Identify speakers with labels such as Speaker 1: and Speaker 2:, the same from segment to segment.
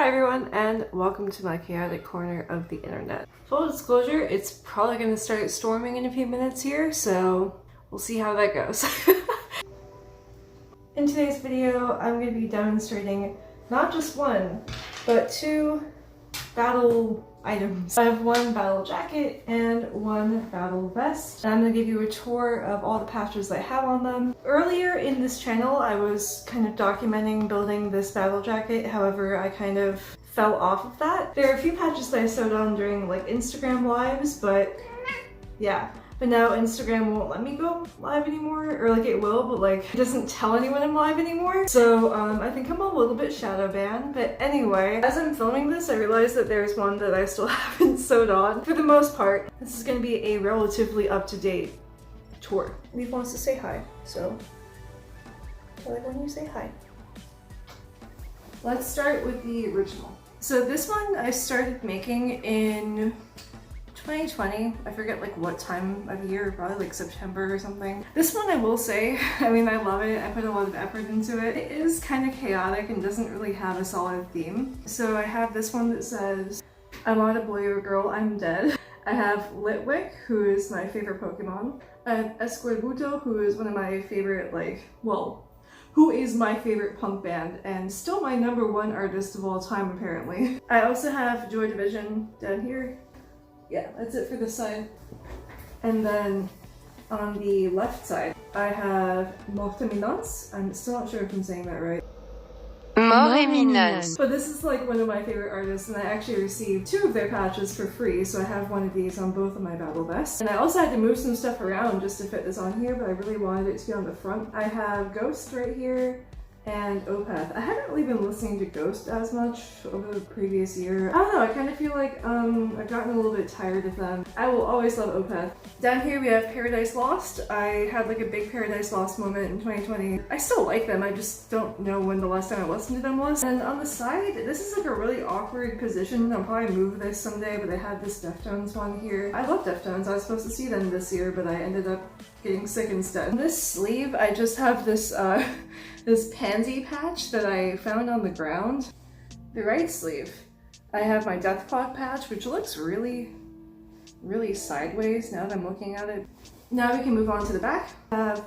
Speaker 1: Hi everyone, and welcome to my chaotic corner of the internet. Full disclosure, it's probably going to start storming in a few minutes here, so we'll see how that goes. In today's video, I'm going to be demonstrating not just one, but two battle items. I have one battle jacket and one battle vest. And I'm going to give you a tour of all the patches I have on them. Earlier in this channel, I was kind of documenting building this battle jacket. However, I kind of fell off of that. There are a few patches that I sewed on during like Instagram lives, but yeah. But now Instagram won't let me go live anymore, or like it will, but like it doesn't tell anyone I'm live anymore. So I think I'm a little bit shadow banned. But anyway, as I'm filming this, I realized that there's one that I still haven't sewed on. For the most part, this is going to be a relatively up-to-date tour. Leaf wants to say hi, so tell everyone you say hi. Let's start with the original. So this one I started making in 2020. I forget like what time of year, probably like September or something. This one I will say, I mean, I love it. I put a lot of effort into it. It is kind of chaotic and doesn't really have a solid theme. So I have this one that says, I'm not a boy or a girl, I'm dead. I have Litwick, who is my favorite Pokemon. I have Escorbuto, who is one of my favorite, who is my favorite punk band and still my #1 artist of all time apparently. I also have Joy Division down here. Yeah, that's it for this side. And then on the left side, I have Morteminance. I'm still not sure if I'm saying that right.
Speaker 2: Morteminance.
Speaker 1: But this is like one of my favorite artists, and I actually received 2 of their patches for free, so I have one of these on both of my battle vests. And I also had to move some stuff around just to fit this on here, but I really wanted it to be on the front. I have Ghost right here, and Opeth. I haven't really been listening to Ghost as much over the previous year. I don't know, I kind of feel like I've gotten a little bit tired of them. I will always love Opeth. Down here we have Paradise Lost. I had like a big Paradise Lost moment in 2020. I still like them, I just don't know when the last time I listened to them was. And on the side, this is like a really awkward position. I'll probably move this someday, but I had this Deftones one here. I love Deftones. I was supposed to see them this year, but I ended up getting sick instead. On this sleeve, I just have this this pansy patch that I found on the ground. The right sleeve, I have my Deathclaw patch, which looks really sideways now that I'm looking at it. Now we can move on to the back. I have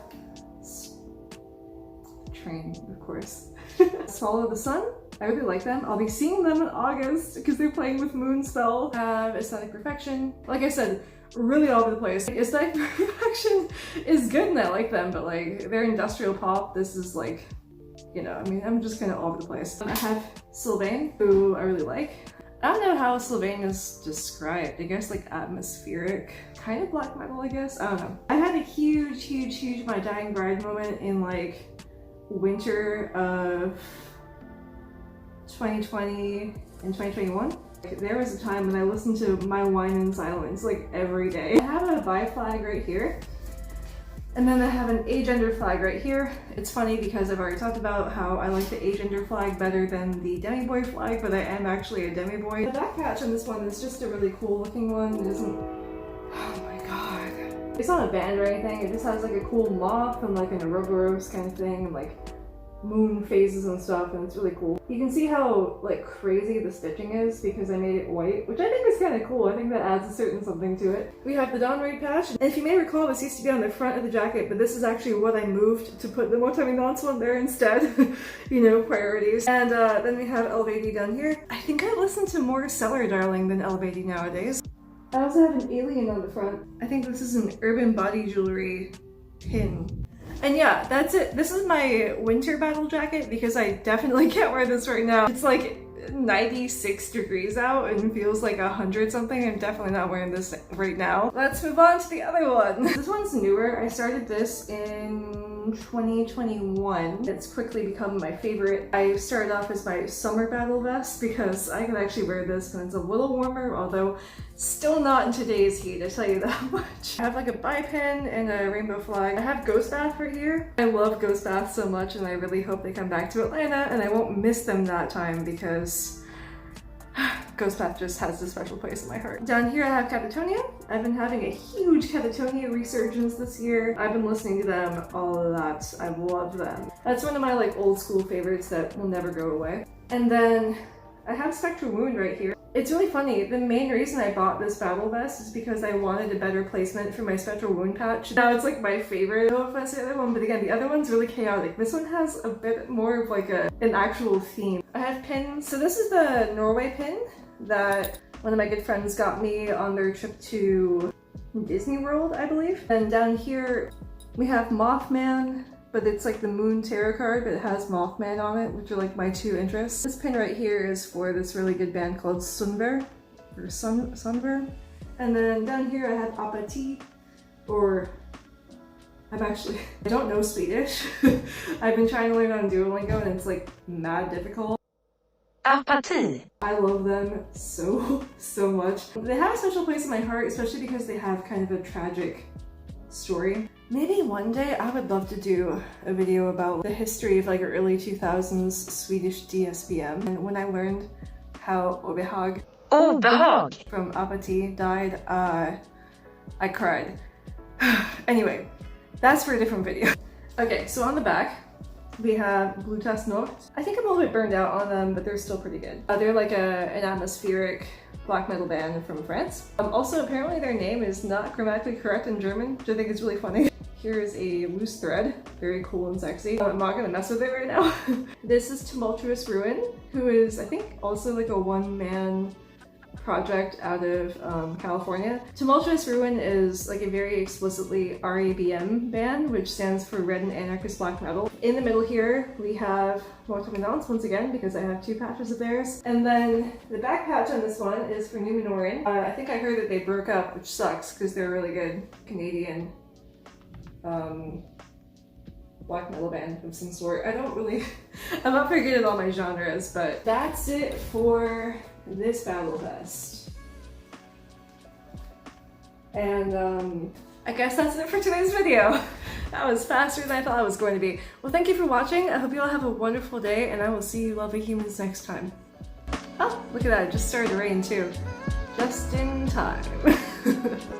Speaker 1: Train, of course. Swallow the Sun. I really like them. I'll be seeing them in August because they're playing with Moonspell. I have Aesthetic Perfection. Like I said, really all over the place. Like, Aesthetic Perfection is good and I like them, but like they're industrial pop. This is like, you know, I mean, I'm just kind of all over the place. I have Sylvain, who I really like. I don't know how Sylvain is described. I guess like atmospheric, kind of black metal, I guess. I don't know. I had a huge My Dying Bride moment in like winter of 2020 and 2021. There was a time when I listened to My Wine in Silence like every day. I have a bi flag right here, and then I have an agender flag right here. It's funny because I've already talked about how I like the agender flag better than the demi boy flag, but I am actually a demi boy. The back patch on this one is just a really cool looking one. It isn't, oh my god. It's not a band or anything, it just has like a cool moth and like an Ouroboros kind of thing, and like moon phases and stuff, and it's really cool. You can see how like crazy the stitching is because I made it white, which I think is kind of cool. I think that adds a certain something to it. We have the Dawn Raid patch, and if you may recall, this used to be on the front of the jacket, but this is actually what I moved to put the Morteminance one there instead. You know, priorities. And then we have Elliott down here. I think I listen to more Cellar Darling than Elliott nowadays. I also have an alien on the front. I think this is an Urban Body Jewelry pin. And yeah, that's it. This is my winter battle jacket because I definitely can't wear this right now. It's like 96 degrees out and feels like 100 something. I'm definitely not wearing this right now. Let's move on to the other one. This one's newer. I started this in 2021. It's quickly become my favorite. I started off as my summer battle vest because I can actually wear this when it's a little warmer, although still not in today's heat, I tell you that much. I have like a bi-pin and a rainbow flag. I have Ghost Bath right here. I love Ghost Bath so much, and I really hope they come back to Atlanta, and I won't miss them that time because Ghost Bath just has a special place in my heart. Down here I have Catatonia. I've been having a huge Catatonia resurgence this year. I've been listening to them a lot. I love them. That's one of my like old school favorites that will never go away. And then I have Spectral Wound right here. It's really funny, the main reason I bought this battle vest is because I wanted a better placement for my Spectral Wound patch. Now it's like my favorite of the other one, but again, the other one's really chaotic. This one has a bit more of like an actual theme. I have pins. So this is the Norway pin that one of my good friends got me on their trip to Disney World, I believe. And down here we have Mothman, but it's like the Moon Tarot card, but it has Mothman on it, which are like my two interests. This pin right here is for this really good band called Sunver, or Sunver. And then down here I have Apathy, or I don't know Swedish. I've been trying to learn on Duolingo and it's like mad difficult.
Speaker 2: Apathy.
Speaker 1: I love them so much. They have a special place in my heart, especially because they have kind of a tragic story. Maybe one day I would love to do a video about the history of like early 2000s Swedish DSBM. And when I learned how Obehag from Apathy died, I cried. Anyway, that's for a different video. Okay, so on the back, we have Blutas Noct. I think I'm a little bit burned out on them, but they're still pretty good. They're like an atmospheric black metal band from France. Also, apparently their name is not grammatically correct in German, which I think is really funny. Here's a loose thread, very cool and sexy. I'm not gonna mess with it right now. This is Tumultuous Ruin, who is, I think, also like a one-man project out of California. Tumultuous Ruin is like a very explicitly RABM band, which stands for Red and Anarchist Black Metal. In the middle here, we have Mortominance once again, because I have two patches of theirs. And then the back patch on this one is for Numenorin. I think I heard that they broke up, which sucks, because they're a really good Canadian black metal band of some sort. I'm not very good at all my genres, but that's it for this battle vest. And I guess that's it for today's video. That was faster than I thought it was going to be. Well, thank you for watching. I hope you all have a wonderful day, and I will see you lovely humans next time. Oh, look at that, it just started to rain too. Just in time.